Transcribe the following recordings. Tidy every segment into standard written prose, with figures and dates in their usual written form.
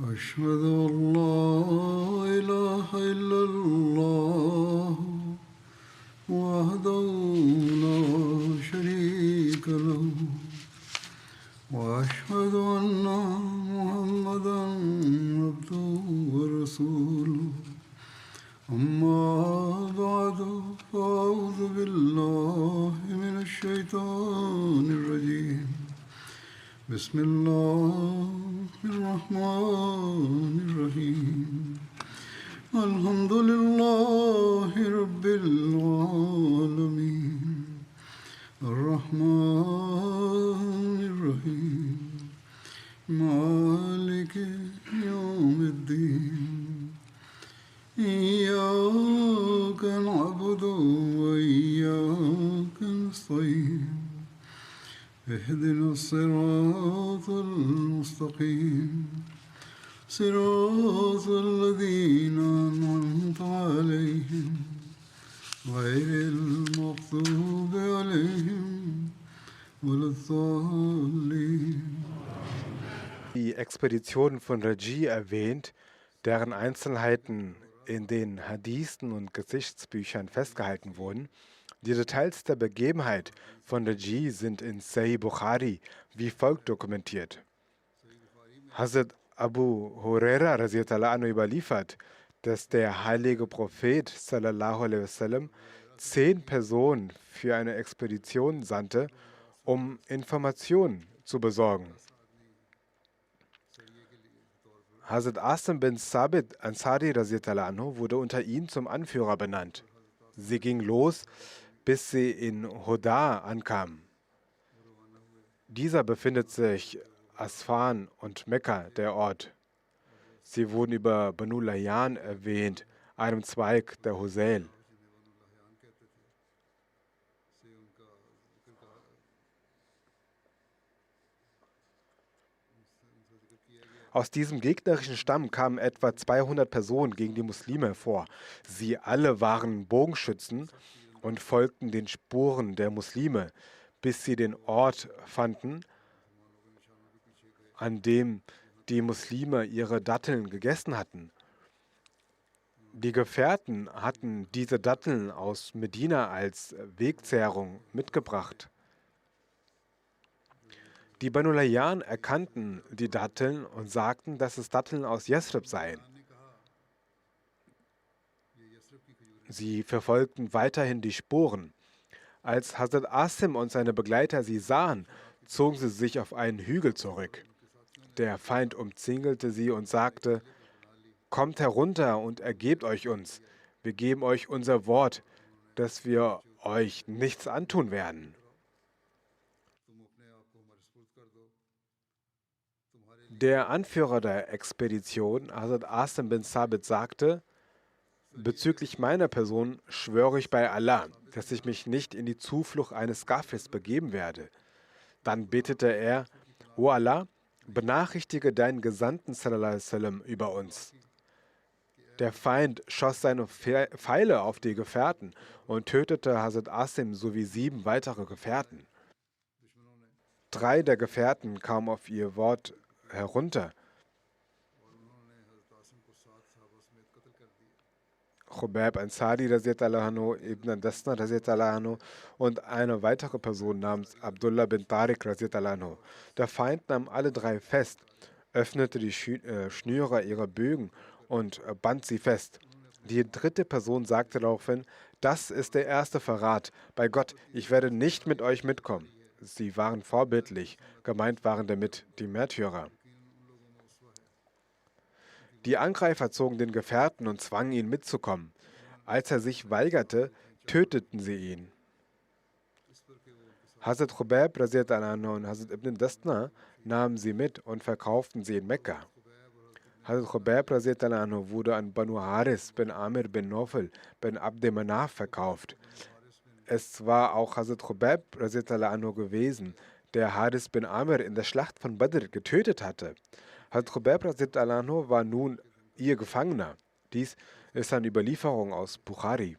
أشهد أن لا إله إلا الله وحده لا شريك له وأشهد أن محمدا عبده ورسوله أما بعد فأعوذ بالله من الشيطان الرجيم بسم الله الرحمن الرحيم الحمد لله رب العالمين الرحمن الرحيم مالك يوم الدين إياك نعبد وإياك نستعين اهدنا الصراط المستقيم صراط الذين أنعمت عليهم غير المغضوب عليهم ولا الضالين. Die Expedition von Raji erwähnt, deren Einzelheiten in den Hadithen und Geschichtsbüchern festgehalten wurden. Die Details der Begebenheit von Raji sind in Sahih Bukhari wie folgt dokumentiert. Hazrat Abu Huraira radiallahu anhu überliefert, dass der heilige Prophet sallallahu alaihi wasallam 10 Personen für eine Expedition sandte, um Informationen zu besorgen. Hazrat Asim bin Sabit Ansari radiallahu anhu wurde unter ihnen zum Anführer benannt. Sie ging los, bis sie in Huda ankamen. Dieser befindet sich Asfan und Mekka, der Ort. Sie wurden über Banu Layyan erwähnt, einem Zweig der Husayl. Aus diesem gegnerischen Stamm kamen etwa 200 Personen gegen die Muslime hervor. Sie alle waren Bogenschützen und folgten den Spuren der Muslime, bis sie den Ort fanden, an dem die Muslime ihre Datteln gegessen hatten. Die Gefährten hatten diese Datteln aus Medina als Wegzehrung mitgebracht. Die Banu Layyan erkannten die Datteln und sagten, dass es Datteln aus Yasrib seien. Sie verfolgten weiterhin die Spuren. Als Hazrat Asim und seine Begleiter sie sahen, zogen sie sich auf einen Hügel zurück. Der Feind umzingelte sie und sagte: Kommt herunter und ergebt euch uns. Wir geben euch unser Wort, dass wir euch nichts antun werden. Der Anführer der Expedition, Hazrat Asim bin Sabit, sagte: Bezüglich meiner Person schwöre ich bei Allah, dass ich mich nicht in die Zuflucht eines Kafirs begeben werde. Dann betete er: O Allah, benachrichtige deinen Gesandten sallallahu alaihi wasallam über uns. Der Feind schoss seine Pfeile auf die Gefährten und tötete Hazrat Asim sowie 7 weitere Gefährten. 3 der Gefährten kamen auf ihr Wort herunter. Khubayb Ansari radiallahu anhu, Ibn Dasna radiallahu anhu und eine weitere Person namens Abdullah bin Tariq radiallahu anhu. Der Feind nahm alle 3 fest, öffnete die Schnüre ihrer Bögen und band sie fest. Die 3. Person sagte daraufhin: Das ist der erste Verrat. Bei Gott, ich werde nicht mit euch mitkommen. Sie waren vorbildlich, gemeint waren damit die Märtyrer. Die Angreifer zogen den Gefährten und zwangen ihn mitzukommen. Als er sich weigerte, töteten sie ihn. Hazrat Khubayb radiallahu anhu und Hazrat Ibn Dasna nahmen sie mit und verkauften sie in Mekka. Hazrat Khubayb radiallahu anhu wurde an Banu Haris bin Amir bin Nofel bin Abd Manaf verkauft. Es war auch Hazrat Khubayb radiallahu anhu gewesen, der Haris bin Amir in der Schlacht von Badr getötet hatte. Hazrat Khubayb radiallahu anhu war nun ihr Gefangener. Dies ist eine Überlieferung aus Bukhari.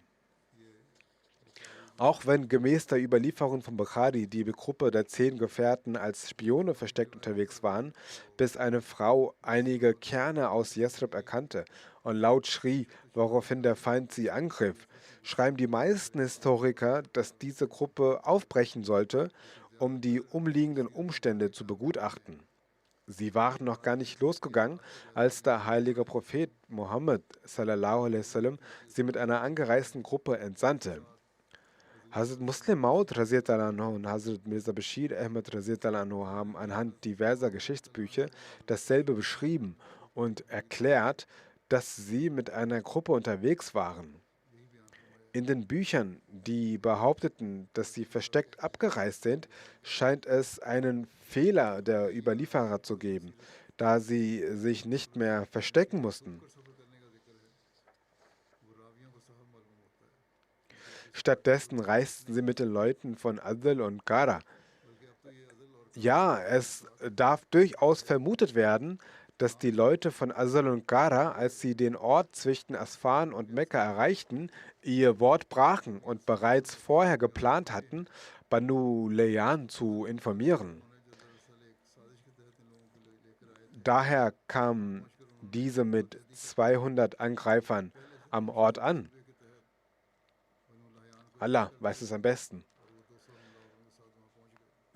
Auch wenn gemäß der Überlieferung von Bukhari die Gruppe der 10 Gefährten als Spione versteckt unterwegs waren, bis eine Frau einige Kerne aus Yathrib erkannte und laut schrie, woraufhin der Feind sie angriff, schreiben die meisten Historiker, dass diese Gruppe aufbrechen sollte, um die umliegenden Umstände zu begutachten. Sie waren noch gar nicht losgegangen, als der heilige Prophet Mohammed sallallahu alaihi wasallam sie mit einer angereisten Gruppe entsandte. Hazrat Muslim Maud radiallahu anhu und Hazrat Mirza Bashir Ahmad radiallahu anhu haben anhand diverser Geschichtsbücher dasselbe beschrieben und erklärt, dass sie mit einer Gruppe unterwegs waren. In den Büchern, die behaupteten, dass sie versteckt abgereist sind, scheint es einen Fehler der Überlieferer zu geben, da sie sich nicht mehr verstecken mussten. Stattdessen reisten sie mit den Leuten von Adl und Gara. Ja, es darf durchaus vermutet werden, dass die Leute von Asal und Gara, als sie den Ort zwischen Asfan und Mekka erreichten, ihr Wort brachen und bereits vorher geplant hatten, Banu Layyan zu informieren. Daher kamen diese mit 200 Angreifern am Ort an. Allah weiß es am besten.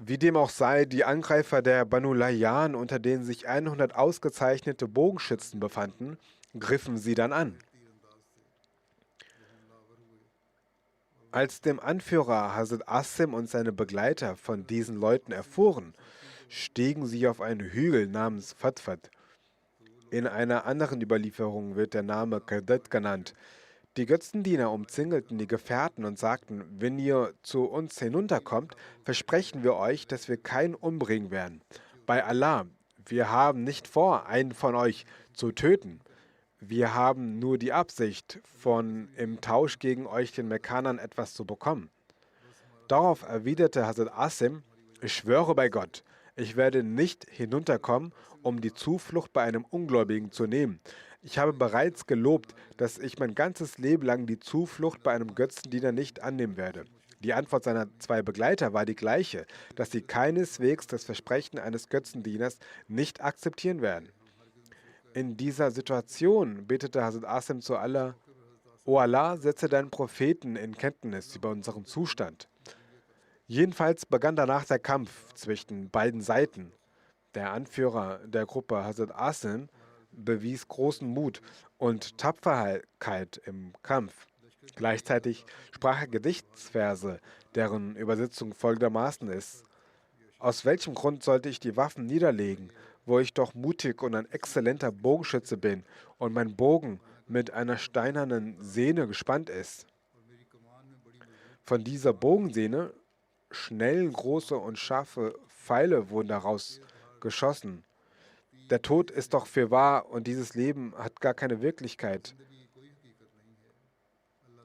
Wie dem auch sei, die Angreifer der Banu Layyan, unter denen sich 100 ausgezeichnete Bogenschützen befanden, griffen sie dann an. Als dem Anführer Hazrat Asim und seine Begleiter von diesen Leuten erfuhren, stiegen sie auf einen Hügel namens Fatfat. In einer anderen Überlieferung wird der Name Kadet genannt. Die Götzendiener umzingelten die Gefährten und sagten, wenn ihr zu uns hinunterkommt, versprechen wir euch, dass wir keinen umbringen werden. Bei Allah, wir haben nicht vor, einen von euch zu töten. Wir haben nur die Absicht, im Tausch gegen euch den Mekkanern etwas zu bekommen. Darauf erwiderte Hazrat Asim, ich schwöre bei Gott, ich werde nicht hinunterkommen, um die Zuflucht bei einem Ungläubigen zu nehmen. Ich habe bereits gelobt, dass ich mein ganzes Leben lang die Zuflucht bei einem Götzendiener nicht annehmen werde. Die Antwort seiner 2 Begleiter war die gleiche, dass sie keineswegs das Versprechen eines Götzendieners nicht akzeptieren werden. In dieser Situation betete Hazrat Asim zu Allah, O Allah, setze deinen Propheten in Kenntnis über unseren Zustand. Jedenfalls begann danach der Kampf zwischen beiden Seiten. Der Anführer der Gruppe, Hazrat Asim, bewies großen Mut und Tapferkeit im Kampf. Gleichzeitig sprach er Gedichtsverse, deren Übersetzung folgendermaßen ist: Aus welchem Grund sollte ich die Waffen niederlegen, wo ich doch mutig und ein exzellenter Bogenschütze bin und mein Bogen mit einer steinernen Sehne gespannt ist? Von dieser Bogensehne schnellen, große und scharfe Pfeile wurden daraus geschossen. Der Tod ist doch fürwahr und dieses Leben hat gar keine Wirklichkeit.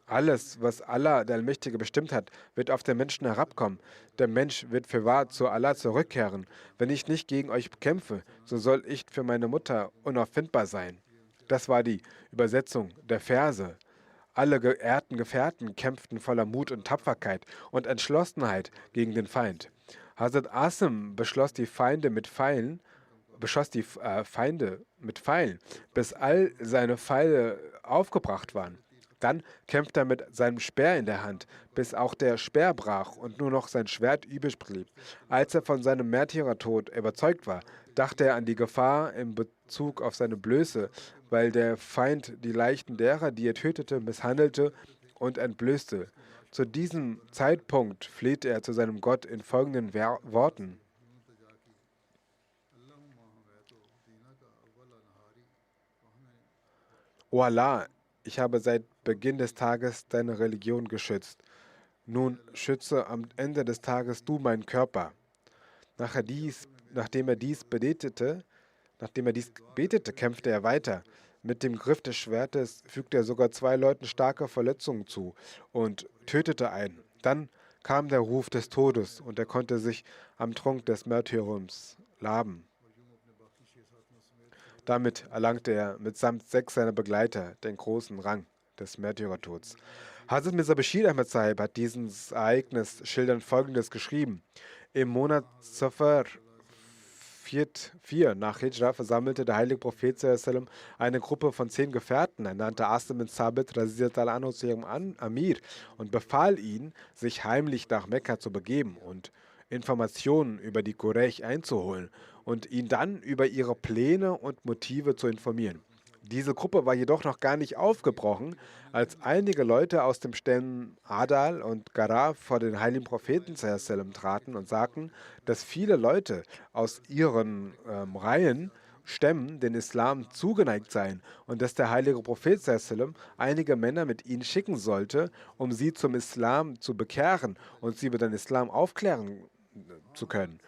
Alles, was Allah, der Allmächtige, bestimmt hat, wird auf den Menschen herabkommen. Der Mensch wird fürwahr zu Allah zurückkehren. Wenn ich nicht gegen euch kämpfe, so soll ich für meine Mutter unauffindbar sein. Das war die Übersetzung der Verse. Alle geehrten Gefährten kämpften voller Mut und Tapferkeit und Entschlossenheit gegen den Feind. Hazrat Asim beschoss die Feinde mit Pfeilen, bis all seine Pfeile aufgebracht waren. Dann kämpfte er mit seinem Speer in der Hand, bis auch der Speer brach und nur noch sein Schwert übrig blieb. Als er von seinem Märtyrertod überzeugt war, dachte er an die Gefahr in Bezug auf seine Blöße, weil der Feind die Leichen derer, die er tötete, misshandelte und entblößte. Zu diesem Zeitpunkt flehte er zu seinem Gott in folgenden Worten: O Allah, ich habe seit Beginn des Tages deine Religion geschützt. Nun schütze am Ende des Tages du meinen Körper. Nachdem er dies betete, kämpfte er weiter. Mit dem Griff des Schwertes fügte er sogar 2 Leuten starke Verletzungen zu und tötete einen. Dann kam der Ruf des Todes und er konnte sich am Trunk des Märtyrertums laben. Damit erlangte er mitsamt 6 seiner Begleiter den großen Rang des Märtyrertods. Hazrat Mirza Bashir Ahmad Sahib hat dieses Ereignis schildernd Folgendes geschrieben. Im Monat Safar 4 nach Hijra versammelte der heilige Prophet sallam eine Gruppe von 10 Gefährten. Er nannte Asim bin Sabit radhiyallahu anhu zu ihrem Amir und befahl ihnen, sich heimlich nach Mekka zu begeben und Informationen über die Quraysh einzuholen und ihn dann über ihre Pläne und Motive zu informieren. Diese Gruppe war jedoch noch gar nicht aufgebrochen, als einige Leute aus dem Stämmen Adal und Gara vor den heiligen Propheten sallam traten und sagten, dass viele Leute aus ihren Reihen, Stämmen, den Islam zugeneigt seien und dass der heilige Prophet sallam einige Männer mit ihnen schicken sollte, um sie zum Islam zu bekehren und sie über den Islam aufklären zu können.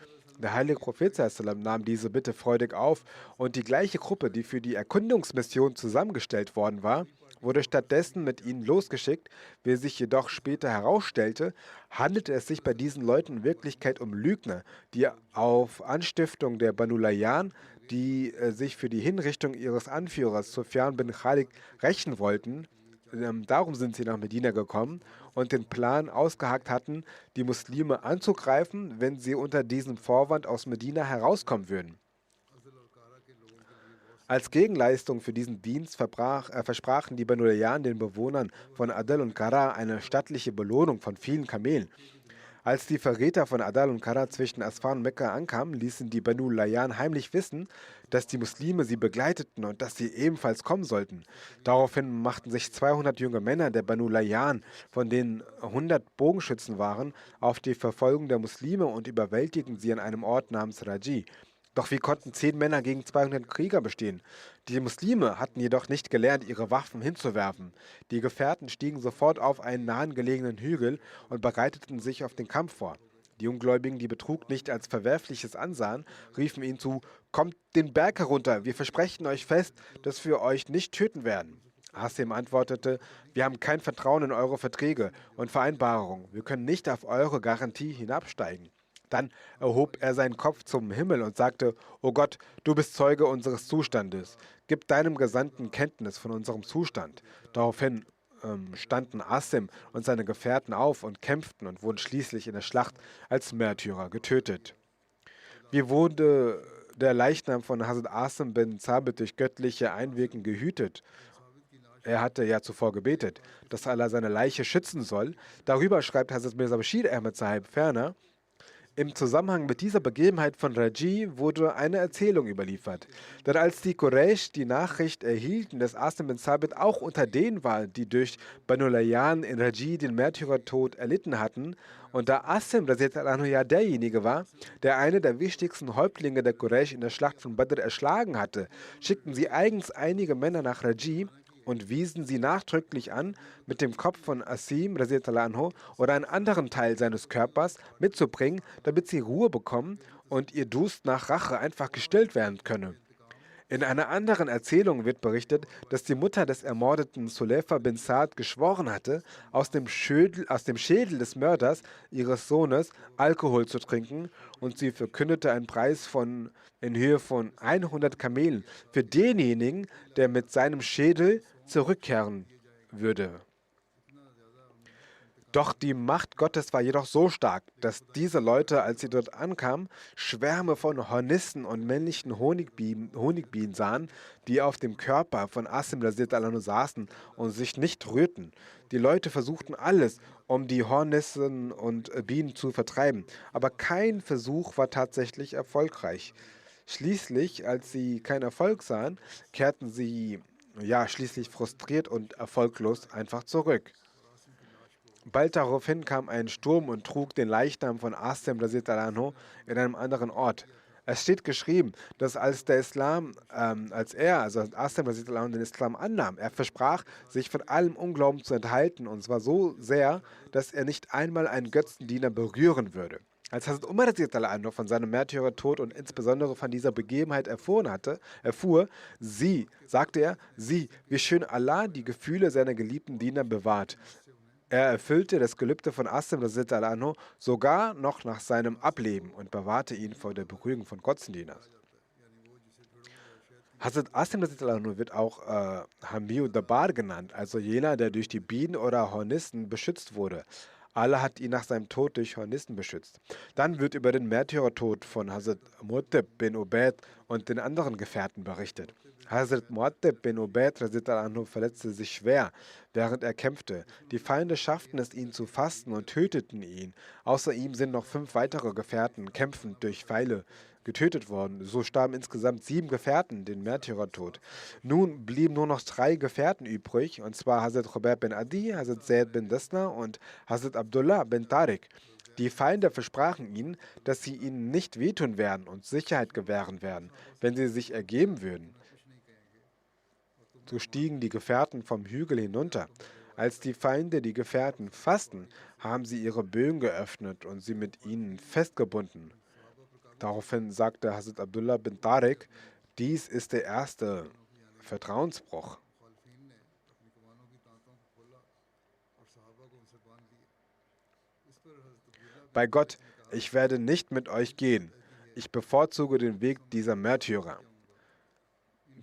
Der heilige Prophet sallam nahm diese Bitte freudig auf und die gleiche Gruppe, die für die Erkundungsmission zusammengestellt worden war, wurde stattdessen mit ihnen losgeschickt. Wie sich jedoch später herausstellte, handelte es sich bei diesen Leuten in Wirklichkeit um Lügner, die auf Anstiftung der Banu Layyan, die sich für die Hinrichtung ihres Anführers Sufyan bin Khalid rächen wollten. Darum sind sie nach Medina gekommen und den Plan ausgehakt hatten, die Muslime anzugreifen, wenn sie unter diesem Vorwand aus Medina herauskommen würden. Als Gegenleistung für diesen Dienst versprachen die Banu Layyan den Bewohnern von Adal und Kara eine stattliche Belohnung von vielen Kamelen. Als die Verräter von Adal und Kara zwischen Asfan und Mekka ankamen, ließen die Banu Layyan heimlich wissen, dass die Muslime sie begleiteten und dass sie ebenfalls kommen sollten. Daraufhin machten sich 200 junge Männer der Banu Layyan, von denen 100 Bogenschützen waren, auf die Verfolgung der Muslime und überwältigten sie an einem Ort namens Raji. Doch wie konnten 10 Männer gegen 200 Krieger bestehen? Die Muslime hatten jedoch nicht gelernt, ihre Waffen hinzuwerfen. Die Gefährten stiegen sofort auf einen nahegelegenen Hügel und bereiteten sich auf den Kampf vor. Die Ungläubigen, die Betrug nicht als Verwerfliches ansahen, riefen ihnen zu: Kommt den Berg herunter, wir versprechen euch fest, dass wir euch nicht töten werden. Asim antwortete: Wir haben kein Vertrauen in eure Verträge und Vereinbarungen. Wir können nicht auf eure Garantie hinabsteigen. Dann erhob er seinen Kopf zum Himmel und sagte: O Gott, du bist Zeuge unseres Zustandes. Gib deinem Gesandten Kenntnis von unserem Zustand. Daraufhin standen Asim und seine Gefährten auf und kämpften und wurden schließlich in der Schlacht als Märtyrer getötet. Wie wurde der Leichnam von Hazrat Asim bin Sabit durch göttliche Einwirken gehütet? Er hatte ja zuvor gebetet, dass Allah seine Leiche schützen soll. Darüber schreibt Hazrat Mirza Bashir Ahmad Sahib ferner: Im Zusammenhang mit dieser Begebenheit von Raji wurde eine Erzählung überliefert. Denn als die Quraysh die Nachricht erhielten, dass Asim bin Sabit auch unter denen war, die durch Banu Layyan in Raji den Märtyrertod erlitten hatten, und da Asim radhiyallahu anhu ja derjenige war, der eine der wichtigsten Häuptlinge der Quraysh in der Schlacht von Badr erschlagen hatte, schickten sie eigens einige Männer nach Raji und wiesen sie nachdrücklich an, mit dem Kopf von Asim radhiyallahu anhu oder einen anderen Teil seines Körpers mitzubringen, damit sie Ruhe bekommen und ihr Durst nach Rache einfach gestillt werden könne. In einer anderen Erzählung wird berichtet, dass die Mutter des ermordeten Sulefa bin Saad geschworen hatte, aus dem Schädel des Mörders ihres Sohnes Alkohol zu trinken, und sie verkündete einen Preis in Höhe von 100 Kamelen für denjenigen, der mit seinem Schädel zurückkehren würde. Doch die Macht Gottes war jedoch so stark, dass diese Leute, als sie dort ankamen, Schwärme von Hornissen und männlichen Honigbienen sahen, die auf dem Körper von Asim radhiyallahu anhu saßen und sich nicht rührten. Die Leute versuchten alles, um die Hornissen und Bienen zu vertreiben, aber kein Versuch war tatsächlich erfolgreich. Schließlich, als sie keinen Erfolg sahen, kehrten sie schließlich frustriert und erfolglos einfach zurück. Bald daraufhin kam ein Sturm und trug den Leichnam von Asim radhiyallahu anhu in einem anderen Ort. Es steht geschrieben, dass als Asim radhiyallahu anhu den Islam annahm, er versprach, sich von allem Unglauben zu enthalten, und zwar so sehr, dass er nicht einmal einen Götzendiener berühren würde. Als Hazrat Umar radhiyallahu anhu von seinem Märtyrertod und insbesondere von dieser Begebenheit sagte er, wie schön Allah die Gefühle seiner geliebten Diener bewahrt. Er erfüllte das Gelübde von Asim radhiyallahu anhu sogar noch nach seinem Ableben und bewahrte ihn vor der Berührung von Götzendienern. Hazrat Asim wird auch Hamiu Dabar genannt, also jener, der durch die Bienen oder Hornissen beschützt wurde. Allah hat ihn nach seinem Tod durch Hornissen beschützt. Dann wird über den Märtyrertod von Hazrat Mu'attib bin Ubaid und den anderen Gefährten berichtet. Hazrat Mu'attib bin Ubaid verletzte sich schwer, während er kämpfte. Die Feinde schafften es, ihn zu fassen und töteten ihn. Außer ihm sind noch 5 weitere Gefährten kämpfend durch Pfeile getötet worden. So starben insgesamt 7 Gefährten den Märtyrertod. Nun blieben nur noch 3 Gefährten übrig, und zwar Hazrat Khubayb bin Adi, Hazrat Zaid bin Desna und Hazrat Abdullah bin Tariq. Die Feinde versprachen ihnen, dass sie ihnen nicht wehtun werden und Sicherheit gewähren werden, wenn sie sich ergeben würden. So stiegen die Gefährten vom Hügel hinunter. Als die Feinde die Gefährten fassten, haben sie ihre Bögen geöffnet und sie mit ihnen festgebunden. Daraufhin sagte Hazrat Abdullah bin Tariq, dies ist der erste Vertrauensbruch. Bei Gott, ich werde nicht mit euch gehen. Ich bevorzuge den Weg dieser Märtyrer.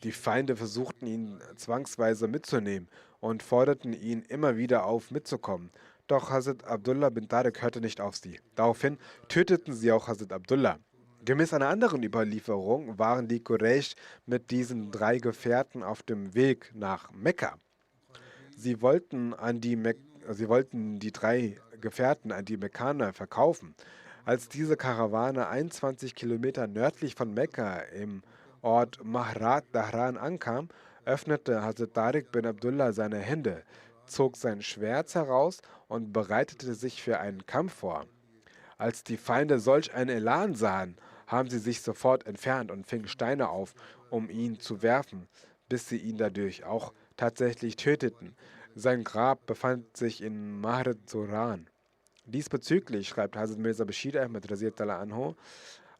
Die Feinde versuchten ihn zwangsweise mitzunehmen und forderten ihn immer wieder auf, mitzukommen. Doch Hazrat Abdullah bin Tariq hörte nicht auf sie. Daraufhin töteten sie auch Hazrat Abdullah. Gemäß einer anderen Überlieferung waren die Quraysh mit diesen 3 Gefährten auf dem Weg nach Mekka. Sie wollten die 3 Gefährten an die Mekkaner verkaufen. Als diese Karawane 21 Kilometer nördlich von Mekka im Ort Mahrat Dahran ankam, öffnete Hazrat Tariq bin Abdullah seine Hände, zog sein Schwert heraus und bereitete sich für einen Kampf vor. Als die Feinde solch einen Elan sahen, haben sie sich sofort entfernt und fingen Steine auf, um ihn zu werfen, bis sie ihn dadurch auch tatsächlich töteten. Sein Grab befand sich in Mahret Zoran. Diesbezüglich schreibt Hazrat Mirza Bashir Ahmad Raziyallahu anhu,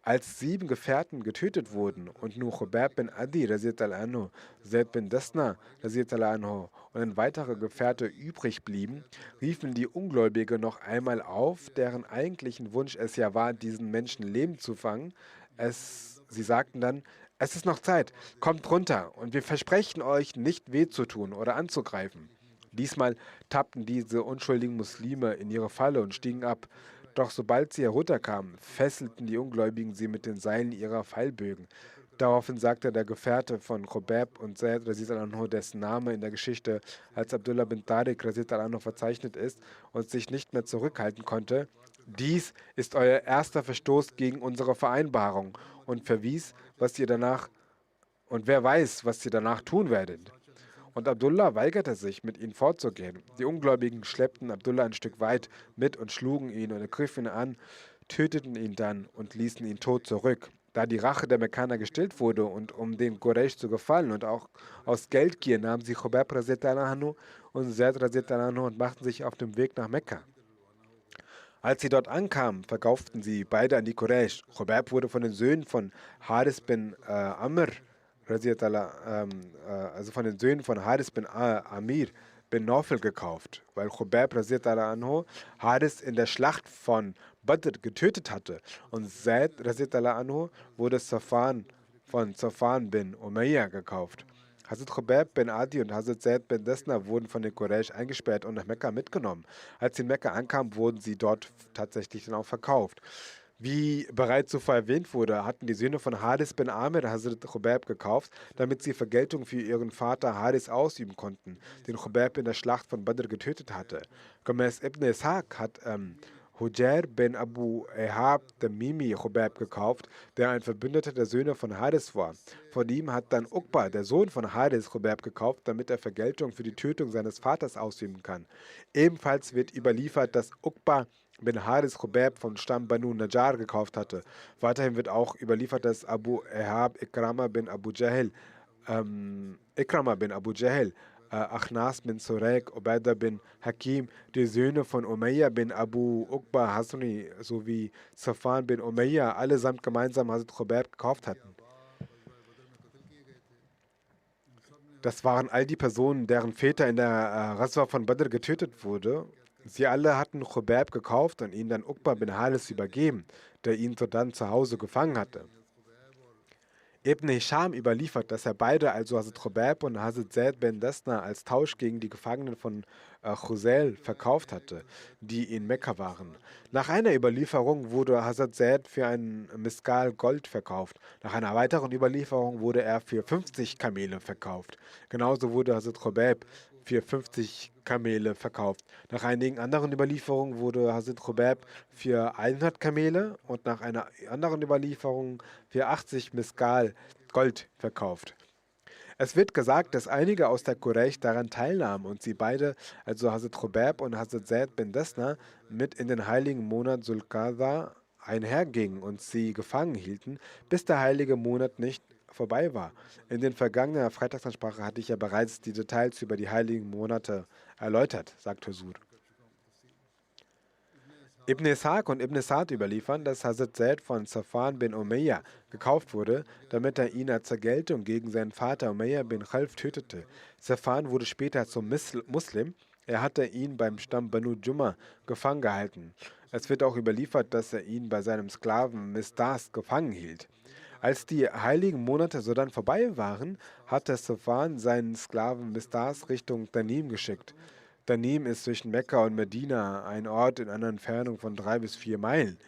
als 7 Gefährten getötet wurden und nur Khubayb bin Adi Raziyallahu anhu, Zaid bin Desna Raziyallahu anhu und ein weiterer Gefährte übrig blieben, riefen die Ungläubigen noch einmal auf, deren eigentlichen Wunsch es ja war, diesen Menschen lebend zu fangen. Sie sagten dann, es ist noch Zeit, kommt runter und wir versprechen euch, nicht weh zu tun oder anzugreifen. Diesmal tappten diese unschuldigen Muslime in ihre Falle und stiegen ab. Doch sobald sie herunterkamen, fesselten die Ungläubigen sie mit den Seilen ihrer Pfeilbögen. Daraufhin sagte der Gefährte von Khubayb und Zaid Raziyallahu, dessen Name in der Geschichte als Abdullah bin Tariq Raziyallahu verzeichnet ist und sich nicht mehr zurückhalten konnte, dies ist euer erster Verstoß gegen unsere Vereinbarung und verwies, was ihr danach und wer weiß, was ihr danach tun werdet. Und Abdullah weigerte sich, mit ihnen fortzugehen. Die Ungläubigen schleppten Abdullah ein Stück weit mit und schlugen ihn und griffen ihn an, töteten ihn dann und ließen ihn tot zurück. Da die Rache der Mekkaner gestillt wurde und um den Quraysh zu gefallen und auch aus Geldgier nahmen sie Khubayb Raziyallahu und Zaid Raziyallahu und machten sich auf dem Weg nach Mekka. Als sie dort ankamen, verkauften sie beide an die Quraysh. Khubayb wurde von den Söhnen von Haris bin Amr also von den Söhnen von Haris bin Amir bin Nawfal gekauft, weil Khubayb anhu Haris in der Schlacht von Badr getötet hatte und Zaid anhu wurde von Safan bin Umayyah gekauft. Hazrat Khubayb bin Adi und Hazrat Zaid bin Desna wurden von den Quraysh eingesperrt und nach Mekka mitgenommen. Als sie in Mekka ankamen, wurden sie dort tatsächlich dann auch verkauft. Wie bereits zuvor erwähnt wurde, hatten die Söhne von Haris bin Amir Hazrat Khubayb gekauft, damit sie Vergeltung für ihren Vater Haris ausüben konnten, den Khubayb in der Schlacht von Badr getötet hatte. Gemäß Ibn Ishaq hat Hujair bin Abu Ehab Tamimi Khubayb gekauft, der ein Verbündeter der Söhne von Haris war. Von ihm hat dann Uqba, der Sohn von Haris, Khubayb gekauft, damit er Vergeltung für die Tötung seines Vaters ausüben kann. Ebenfalls wird überliefert, dass Uqba bin Haris Khubayb vom Stamm Banu Najjar gekauft hatte. Weiterhin wird auch überliefert, dass Abu Ehab Ikrama bin Abu Jahl, Achnas bin Surek, Ubaidah bin Hakim, die Söhne von Umayyah bin Abu Uqba Hasni sowie Safan bin Umayyah allesamt gemeinsam Hazrat Khubayb gekauft hatten. Das waren all die Personen, deren Väter in der Ghazwa von Badr getötet wurde. Sie alle hatten Khubayb gekauft und ihn dann Uqba bin Haris übergeben, der ihn sodann zu Hause gefangen hatte. Ibn Hisham überliefert, dass er beide, also Hazrat Khubab und Hazrat Zaid bin Desna, als Tausch gegen die Gefangenen von Chuzail verkauft hatte, die in Mekka waren. Nach einer Überlieferung wurde Hazrat Zaid für ein Miskal Gold verkauft. Nach einer weiteren Überlieferung wurde er für 50 Kamele verkauft. Genauso wurde Hazrat Khubab für 50 Kamele verkauft. Nach einigen anderen Überlieferungen wurde Hazrat Khubab für 100 Kamele und nach einer anderen Überlieferung für 80 Miskal Gold verkauft. Es wird gesagt, dass einige aus der Quraysh daran teilnahmen und sie beide, also Hazrat Khubab und Hazrat Zaid bin Desna, mit in den heiligen Monat Sulqada einhergingen und sie gefangen hielten, bis der heilige Monat nicht vorbei war. In den vergangenen Freitagsansprache hatte ich ja bereits die Details über die heiligen Monate erläutert, sagt Huzur. Ibn Ishaq und Ibn Sa'd überliefern, dass Hazrat Zaid von Safwan bin Umayya gekauft wurde, damit er ihn als Vergeltung gegen seinen Vater Umayya bin Khalf tötete. Safwan wurde später zum Muslim. Er hatte ihn beim Stamm Banu Jumma gefangen gehalten. Es wird auch überliefert, dass er ihn bei seinem Sklaven Misdas gefangen hielt. Als die heiligen Monate sodann vorbei waren, hatte Safwan seinen Sklaven Misdas Richtung Tanim geschickt. Tanim ist zwischen Mekka und Medina ein Ort in einer Entfernung von 3 bis 4 Meilen.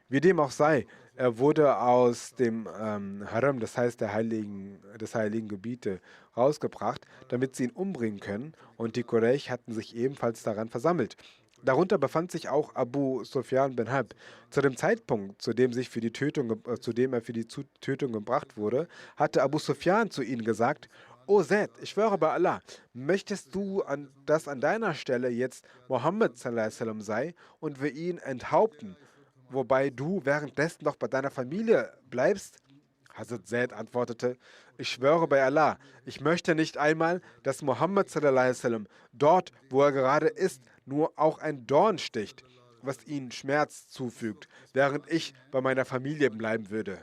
Wie dem auch sei, er wurde aus dem Haram, das heißt des heiligen Gebiete, rausgebracht, damit sie ihn umbringen können, und die Quraysh hatten sich ebenfalls daran versammelt. Darunter befand sich auch Abu Sufyan bin Harb. Zu dem Zeitpunkt, zu dem er für die Tötung gebracht wurde, hatte Abu Sufyan zu ihnen gesagt: O Zaid, ich schwöre bei Allah, möchtest du, dass an deiner Stelle jetzt Mohammed sallallahu alaihi wasallam sei und wir ihn enthaupten, wobei du währenddessen noch bei deiner Familie bleibst? Hazrat Zaid antwortete: Ich schwöre bei Allah, ich möchte nicht einmal, dass Mohammed sallallahu alaihi wasallam dort, wo er gerade ist, nur auch ein Dorn sticht, was ihm Schmerz zufügt, während ich bei meiner Familie bleiben würde.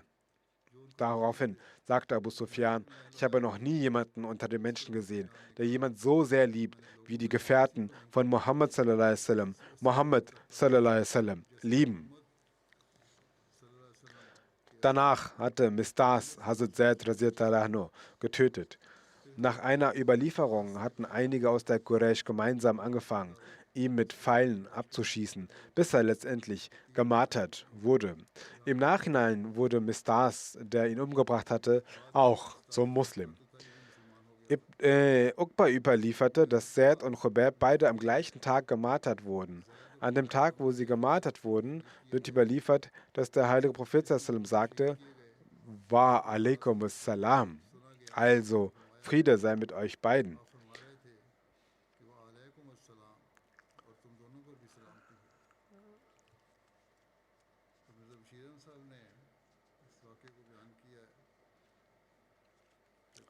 Daraufhin sagte Abu Sufyan: Ich habe noch nie jemanden unter den Menschen gesehen, der jemand so sehr liebt, wie die Gefährten von Mohammed sallallahu alaihi wasallam, Mohammed sallallahu alaihi wasallam lieben. Danach hatte Mistas Hazrat Zaid radhiyallahu anhu getötet. Nach einer Überlieferung hatten einige aus der Quraysh gemeinsam angefangen, ihn mit Pfeilen abzuschießen, bis er letztendlich gemartert wurde. Im Nachhinein wurde Mistas, der ihn umgebracht hatte, auch zum Muslim. Uqba überlieferte, dass Zaid und Khubab beide am gleichen Tag gemartert wurden. An dem Tag, wo sie gemartert wurden, wird überliefert, dass der heilige Prophet sallam sagte: Wa alaikum salam, also Friede sei mit euch beiden.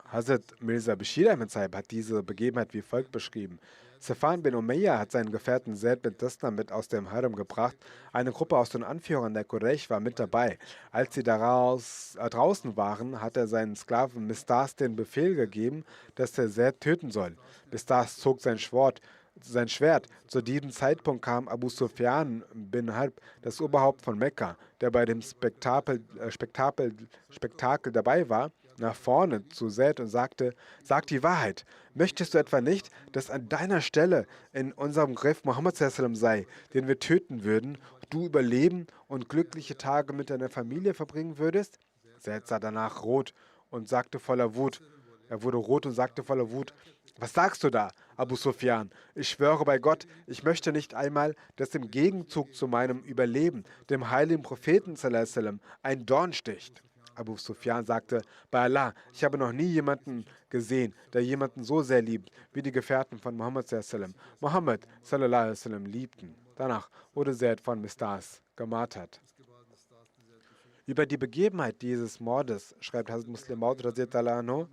Hazrat Mirza Bashir Ahmed Sahib hat diese Begebenheit wie folgt beschrieben: Safwan bin Umayya hat seinen Gefährten Zaid bin Desna mit aus dem Haram gebracht. Eine Gruppe aus den Anführern der Quraysh war mit dabei. Als sie draußen waren, hat er seinen Sklaven Mistas den Befehl gegeben, dass er Zaid töten soll. Mistas zog sein Schwert. Zu diesem Zeitpunkt kam Abu Sufyan bin Harb, das Oberhaupt von Mekka, der bei dem Spektakel dabei war, nach vorne zu Zaid und sagte: Sag die Wahrheit. Möchtest du etwa nicht, dass an deiner Stelle in unserem Griff Mohammed sallam sei, den wir töten würden, du überleben und glückliche Tage mit deiner Familie verbringen würdest? Zaid sah danach rot und sagte voller Wut, er wurde rot und sagte voller Wut: Was sagst du da, Abu Sufyan? Ich schwöre bei Gott, ich möchte nicht einmal, dass im Gegenzug zu meinem Überleben dem heiligen Propheten sallallahu alaihi wasallam ein Dorn sticht. Abu Sufyan sagte: Bei Allah, ich habe noch nie jemanden gesehen, der jemanden so sehr liebt, wie die Gefährten von Mohammed sallallahu alaihi wasallam Mohammed sallallahu alaihi wasallam liebten. Danach wurde Zaid von Mistas gemartert. Über die Begebenheit dieses Mordes schreibt Hazrat Muslim Maud radhiyallahu anhu: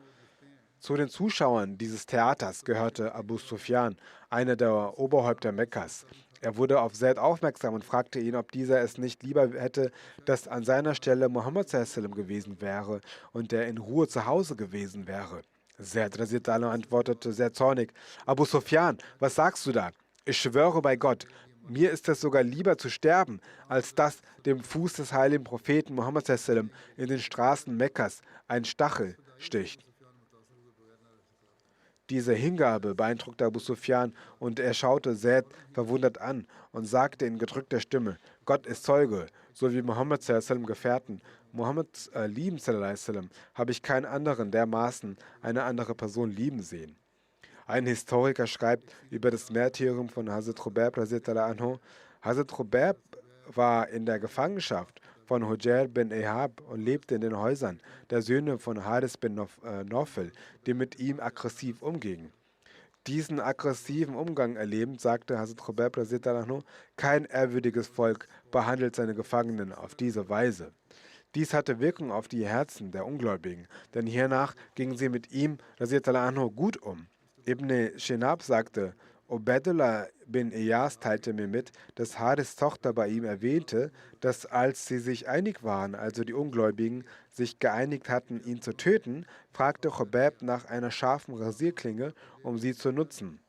Zu den Zuschauern dieses Theaters gehörte Abu Sufyan, einer der Oberhäupter Mekkas. Er wurde auf Zaid aufmerksam und fragte ihn, ob dieser es nicht lieber hätte, dass an seiner Stelle Mohammed sallallahu alaihi wasallam gewesen wäre und er in Ruhe zu Hause gewesen wäre. Zaid radhiyallahu anhu antwortete sehr zornig: Abu Sufyan, was sagst du da? Ich schwöre bei Gott, Mir ist es sogar lieber zu sterben, als dass dem Fuß des heiligen Propheten Muhammad sallam in den Straßen Mekkas ein Stachel sticht. Diese Hingabe beeindruckte Abu Sufyan und er schaute Zaid verwundert an und sagte in gedrückter Stimme: Gott ist Zeuge, so wie Muhammad sallam Gefährten, Muhammads lieben sallam, habe ich keinen anderen dermaßen eine andere Person lieben sehen. Ein Historiker schreibt über das Märtyrium von Hazrat Khubayb radhiyallahu anhu. Hazrat Khubayb war in der Gefangenschaft von Hujair bin Ehab und lebte in den Häusern der Söhne von Haris bin Nawfal, die mit ihm aggressiv umgingen. Diesen aggressiven Umgang erlebend sagte Hazrat Khubayb radhiyallahu anhu, kein ehrwürdiges Volk behandelt seine Gefangenen auf diese Weise. Dies hatte Wirkung auf die Herzen der Ungläubigen, denn hiernach gingen sie mit ihm radhiyallahu anhu gut um. Ibn Shinab sagte, Ubaidullah bin Iyas teilte mir mit, dass Haris Tochter bei ihm erwähnte, dass als sie sich einig waren, also die Ungläubigen sich geeinigt hatten, ihn zu töten, fragte Khubayb nach einer scharfen Rasierklinge, um sie zu nutzen.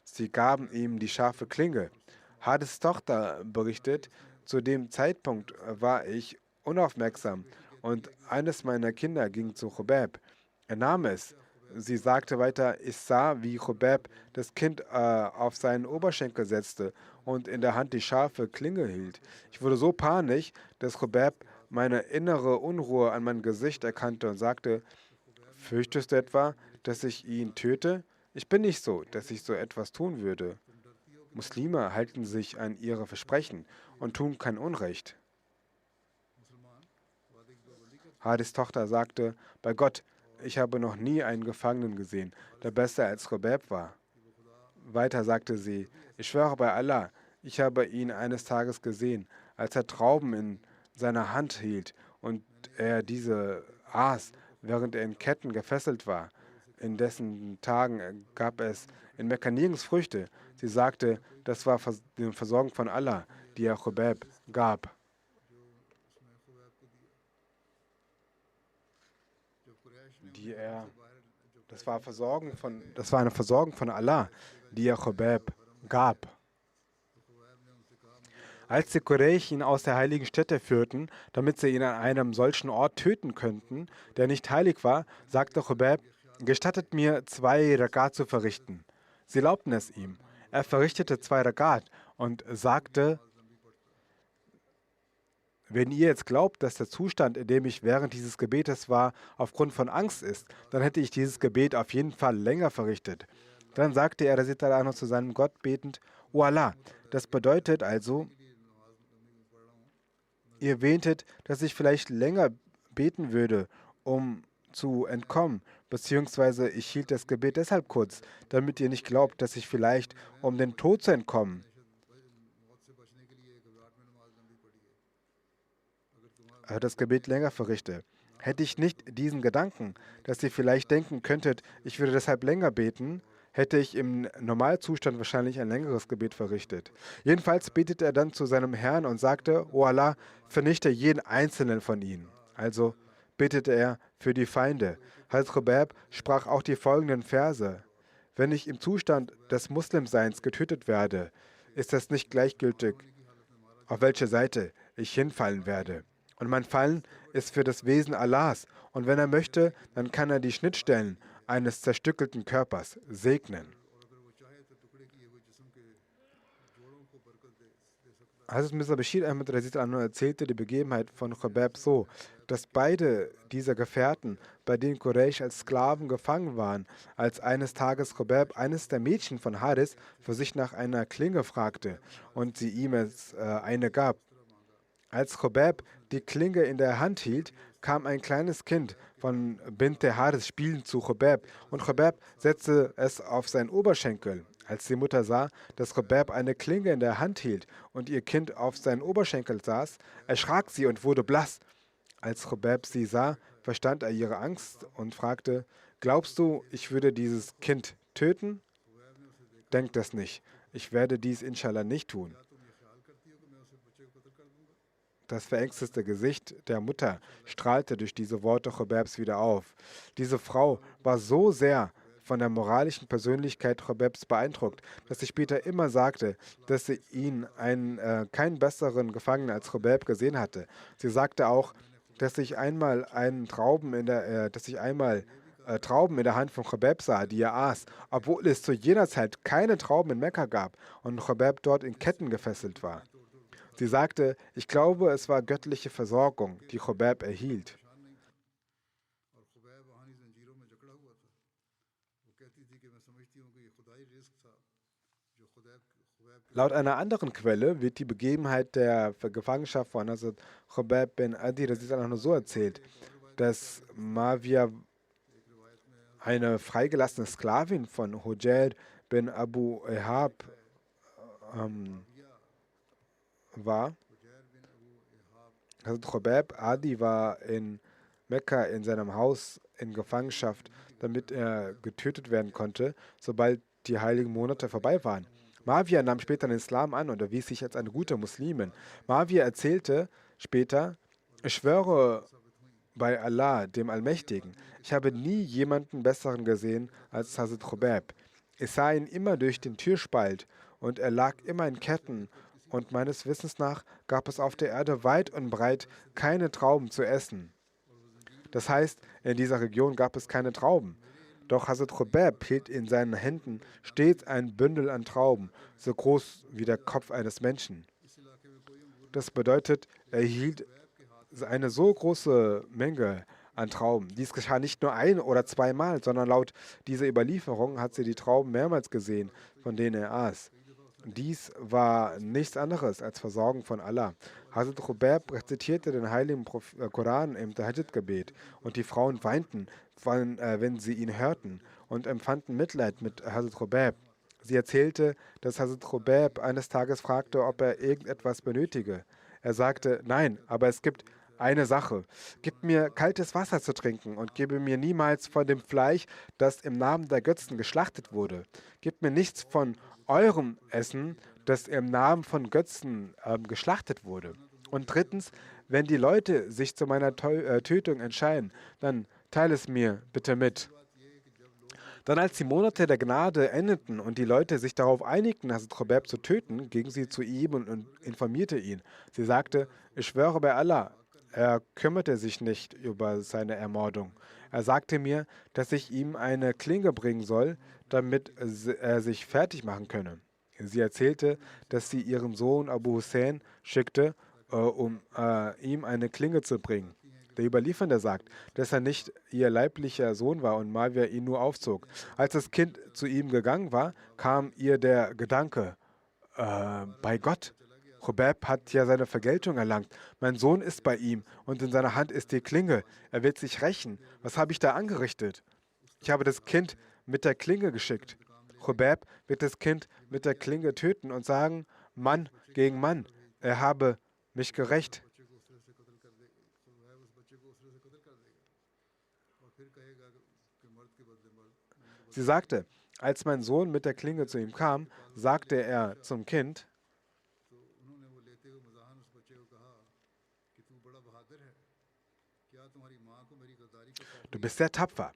Sie gaben ihm die scharfe Klinge. Haris Tochter berichtet, zu dem Zeitpunkt war ich unaufmerksam und eines meiner Kinder ging zu Khubayb. Er nahm es. Sie sagte weiter, ich sah, wie Khubayb das Kind auf seinen Oberschenkel setzte und in der Hand die scharfe Klinge hielt. Ich wurde so panisch, dass Khubayb meine innere Unruhe an meinem Gesicht erkannte und sagte, fürchtest du etwa, dass ich ihn töte? Ich bin nicht so, dass ich so etwas tun würde. Muslime halten sich an ihre Versprechen und tun kein Unrecht. Haris Tochter sagte, bei Gott, ich habe noch nie einen Gefangenen gesehen, der besser als Khubayb war. Weiter sagte sie, ich schwöre bei Allah, ich habe ihn eines Tages gesehen, als er Trauben in seiner Hand hielt und er diese aß, während er in Ketten gefesselt war. In dessen Tagen gab es in Mekka nirgends Früchte. Sie sagte, das war die Versorgung von Allah, die er Khubayb gab. Das war eine Versorgung von Allah, die er Khubayb gab. Als die Quraysh ihn aus der heiligen Stätte führten, damit sie ihn an einem solchen Ort töten könnten, der nicht heilig war, sagte Khubayb, gestattet mir, 2 Rakat zu verrichten. Sie erlaubten es ihm. Er verrichtete 2 Rakat und sagte, wenn ihr jetzt glaubt, dass der Zustand, in dem ich während dieses Gebetes war, aufgrund von Angst ist, dann hätte ich dieses Gebet auf jeden Fall länger verrichtet. Dann sagte er radhiyallahu anhu zu seinem Gott betend, O Allah, das bedeutet also, ihr wähntet, dass ich vielleicht länger beten würde, um zu entkommen, beziehungsweise ich hielt das Gebet deshalb kurz, damit ihr nicht glaubt, dass ich vielleicht, um den Tod zu entkommen, das Gebet länger verrichte. Hätte ich nicht diesen Gedanken, dass ihr vielleicht denken könntet, ich würde deshalb länger beten, hätte ich im Normalzustand wahrscheinlich ein längeres Gebet verrichtet. Jedenfalls betete er dann zu seinem Herrn und sagte, O Allah, vernichte jeden einzelnen von ihnen. Also betete er für die Feinde. Hazrat Khubayb sprach auch die folgenden Verse. Wenn ich im Zustand des Muslimseins getötet werde, ist es nicht gleichgültig, auf welche Seite ich hinfallen werde. Und mein Fallen ist für das Wesen Allahs. Und wenn er möchte, dann kann er die Schnittstellen eines zerstückelten Körpers segnen. Hazrat Mirza Bashir Ahmad erzählte die Begebenheit von Khubayb so, dass beide dieser Gefährten, bei denen Quraysh als Sklaven gefangen waren, als eines Tages Khubayb eines der Mädchen von Haris für sich nach einer Klinge fragte und sie ihm eine gab. Als Khubayb die Klinge in der Hand hielt, kam ein kleines Kind von Bint Haris spielend zu Khubayb und Khubayb setzte es auf seinen Oberschenkel. Als die Mutter sah, dass Khubayb eine Klinge in der Hand hielt und ihr Kind auf seinen Oberschenkel saß, erschrak sie und wurde blass. Als Khubayb sie sah, verstand er ihre Angst und fragte, glaubst du, ich würde dieses Kind töten? Denk das nicht. Ich werde dies inshallah nicht tun. Das verängstete Gesicht der Mutter strahlte durch diese Worte Khubaybs wieder auf. Diese Frau war so sehr von der moralischen Persönlichkeit Chobebs beeindruckt, dass sie später immer sagte, dass sie keinen besseren Gefangenen als Chobeb gesehen hatte. Sie sagte auch, dass ich einmal Trauben in der Hand von Chobeb sah, die er aß, obwohl es zu jener Zeit keine Trauben in Mekka gab und Chobeb dort in Ketten gefesselt war. Sie sagte, ich glaube, es war göttliche Versorgung, die Chobeb erhielt. और खुबैब वहानी जंजीरों में जकड़ा हुआ था। वो कहती थी कि मैं समझती हूँ कि ये खुदाई रिस्क था जो खुदैब खुबैब के Laut einer anderen Quelle wird die Begebenheit der Gefangenschaft von Hazrat Chobeb bin Adi radhiyallahu anhu so erzählt, dass Mawiyah eine freigelassene Sklavin von Hujair bin Abu Ehab war. Hazrat Chobeb Adi war in Mekka in seinem Haus in Gefangenschaft, damit er getötet werden konnte, sobald die heiligen Monate vorbei waren. Mawiyah nahm später den Islam an und erwies sich als eine gute Muslimin. Mawiyah erzählte später, ich schwöre bei Allah, dem Allmächtigen, ich habe nie jemanden besseren gesehen als Hazrat Chobeb. Ich sah ihn immer durch den Türspalt und er lag immer in Ketten und meines Wissens nach gab es auf der Erde weit und breit keine Trauben zu essen. Das heißt, in dieser Region gab es keine Trauben. Doch Hazrat Chobeb hielt in seinen Händen stets ein Bündel an Trauben, so groß wie der Kopf eines Menschen. Das bedeutet, er hielt eine so große Menge an Trauben. Dies geschah nicht nur ein- oder zweimal, sondern laut dieser Überlieferung hat sie die Trauben mehrmals gesehen, von denen er aß. Dies war nichts anderes als Versorgung von Allah. Hazrat Chobeb rezitierte den heiligen Koran im Tahajjud-Gebet und die Frauen weinten, wenn sie ihn hörten und empfanden Mitleid mit Hazrat Chobeb. Sie erzählte, dass Hazrat Chobeb eines Tages fragte, ob er irgendetwas benötige. Er sagte, nein, aber es gibt eine Sache. Gib mir kaltes Wasser zu trinken und gebe mir niemals von dem Fleisch, das im Namen der Götzen geschlachtet wurde. Gib mir nichts von eurem Essen, das im Namen von Götzen geschlachtet wurde. Und drittens, wenn die Leute sich zu meiner Tötung entscheiden, dann teile es mir bitte mit. Dann, als die Monate der Gnade endeten und die Leute sich darauf einigten, Hazrat Chobeb zu töten, ging sie zu ihm und informierte ihn. Sie sagte, ich schwöre bei Allah, er kümmerte sich nicht über seine Ermordung. Er sagte mir, dass ich ihm eine Klinge bringen soll, damit er sich fertig machen könne. Sie erzählte, dass sie ihren Sohn Abu Hussein schickte, um ihm eine Klinge zu bringen. Der Überliefernde sagt, dass er nicht ihr leiblicher Sohn war und Mawiyah ihn nur aufzog. Als das Kind zu ihm gegangen war, kam ihr der Gedanke, bei Gott, Chobeb hat ja seine Vergeltung erlangt. Mein Sohn ist bei ihm und in seiner Hand ist die Klinge. Er wird sich rächen. Was habe ich da angerichtet? Ich habe das Kind mit der Klinge geschickt. Chobeb wird das Kind mit der Klinge töten und sagen, Mann gegen Mann, er habe mich gerächt. Sie sagte, als mein Sohn mit der Klinge zu ihm kam, sagte er zum Kind, du bist sehr tapfer.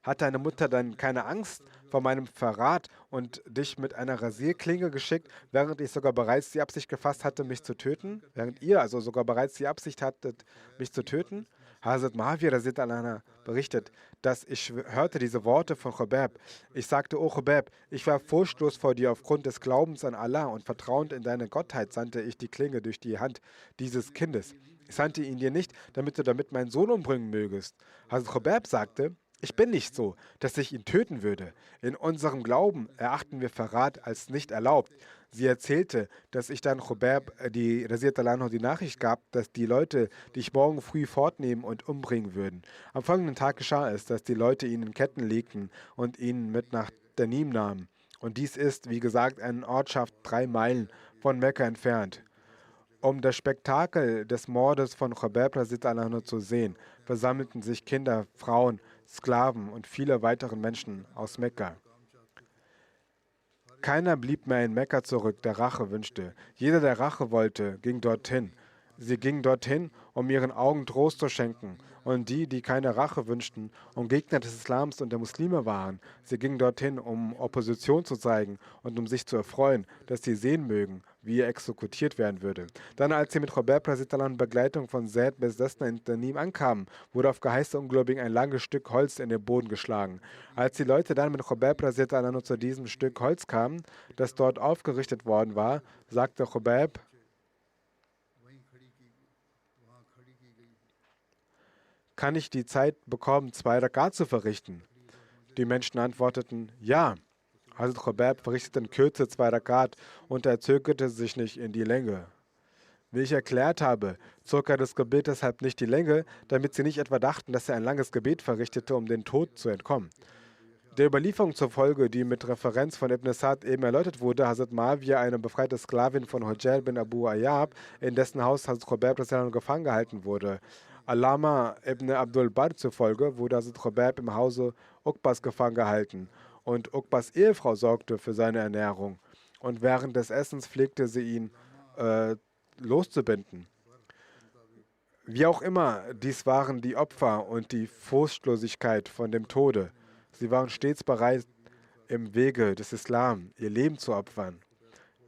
Hat deine Mutter dann keine Angst vor meinem Verrat und dich mit einer Rasierklinge geschickt, während ich sogar bereits die Absicht gefasst hatte, mich zu töten? Während ihr also sogar bereits die Absicht hattet, mich zu töten? Hazrat Mawiyah radhiyallahu anhu berichtet, dass ich hörte diese Worte von Chobeb. Ich sagte, O Chobeb, ich war furchtlos vor dir aufgrund des Glaubens an Allah und vertrauend in deine Gottheit sandte ich die Klinge durch die Hand dieses Kindes. Ich sandte ihn dir nicht, damit du damit meinen Sohn umbringen mögest. Hazrat Chobeb sagte, ich bin nicht so, dass ich ihn töten würde. In unserem Glauben erachten wir Verrat als nicht erlaubt. Sie erzählte, dass ich dann Chobeb die Nachricht gab, dass die Leute dich morgen früh fortnehmen und umbringen würden. Am folgenden Tag geschah es, dass die Leute ihn in Ketten legten und ihn mit nach Danim nahmen. Und dies ist, wie gesagt, eine Ortschaft 3 Meilen von Mekka entfernt. Um das Spektakel des Mordes von Chobeb zu sehen, versammelten sich Kinder, Frauen, Sklaven und viele weitere Menschen aus Mekka. Keiner blieb mehr in Mekka zurück, der Rache wünschte. Jeder, der Rache wollte, ging dorthin. Sie gingen dorthin, um ihren Augen Trost zu schenken. Und die, die keine Rache wünschten und Gegner des Islams und der Muslime waren, sie gingen dorthin, um Opposition zu zeigen und um sich zu erfreuen, dass sie sehen mögen, wie er exekutiert werden würde. Dann, als sie mit Khobab in Begleitung von Zaid bis Desna in Tanim ankamen, wurde auf Geheiß der Ungläubigen ein langes Stück Holz in den Boden geschlagen. Als die Leute dann mit Khobab zu diesem Stück Holz kamen, das dort aufgerichtet worden war, sagte Khobab: Kann ich die Zeit bekommen, 2 Rakat zu verrichten? Die Menschen antworteten: Ja. Hazrat Khobab verrichtete in Kürze 2 Rakat und er zögerte sich nicht in die Länge. Wie ich erklärt habe, zog er das Gebet deshalb nicht die Länge, damit sie nicht etwa dachten, dass er ein langes Gebet verrichtete, um den Tod zu entkommen. Der Überlieferung zufolge, die mit Referenz von Ibn Sa'd eben erläutert wurde, Hazrat Mawiyah, eine befreite Sklavin von Hujayr bin Abu Ayyab, in dessen Haus Hazrat Khobab gefangen gehalten wurde. Allama ibn Abdul Bar zufolge wurde Hazrat Khobab im Hause Uqbas gefangen gehalten und Uqbas Ehefrau sorgte für seine Ernährung und während des Essens pflegte sie ihn loszubinden. Wie auch immer, dies waren die Opfer und die Furchtlosigkeit von dem Tode. Sie waren stets bereit, im Wege des Islam ihr Leben zu opfern.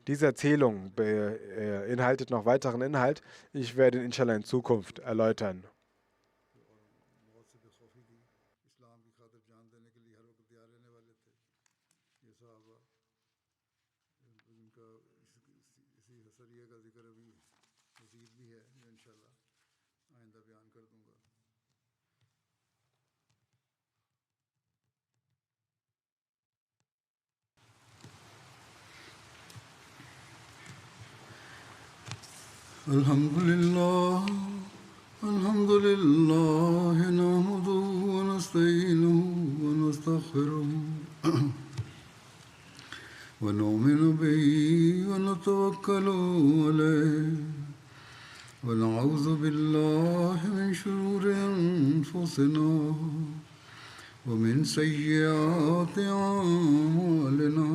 Diese Erzählung beinhaltet noch weiteren Inhalt. Ich werde ihn inshallah in Zukunft erläutern. Alhamdulillah, alhamdulillah, nahmaduhu wa nasta'inuhu wa nastaghfiruh wa nu'minu bihi wa natawakkalu alayhi wa na'udhu billahi min shururi anfusina wa min sayyiati a'malina.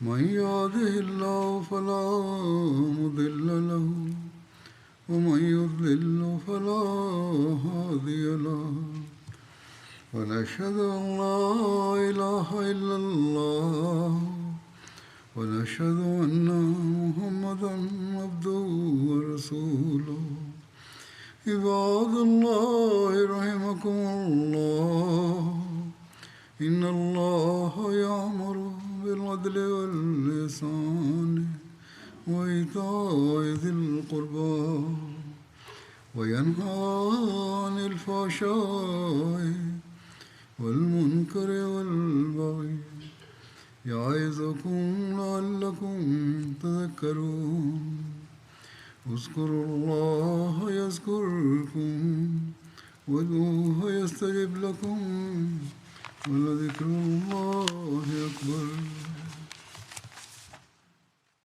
من يهده الله فلا مضل له ومن يضلل فلا هادي له ونشهد أن لا إله إلا الله ونشهد أن محمدا عبده ورسوله عباد الله رحمكم الله إن الله يأمر بالعدل والإحسان وإيتاء ذي القربى وينهى عن الفحشاء والمنكر والبغي يعظكم لعلكم تذكرون اذكروا الله يذكركم وادعوه يستجب لكم ولذكر الله أكبر.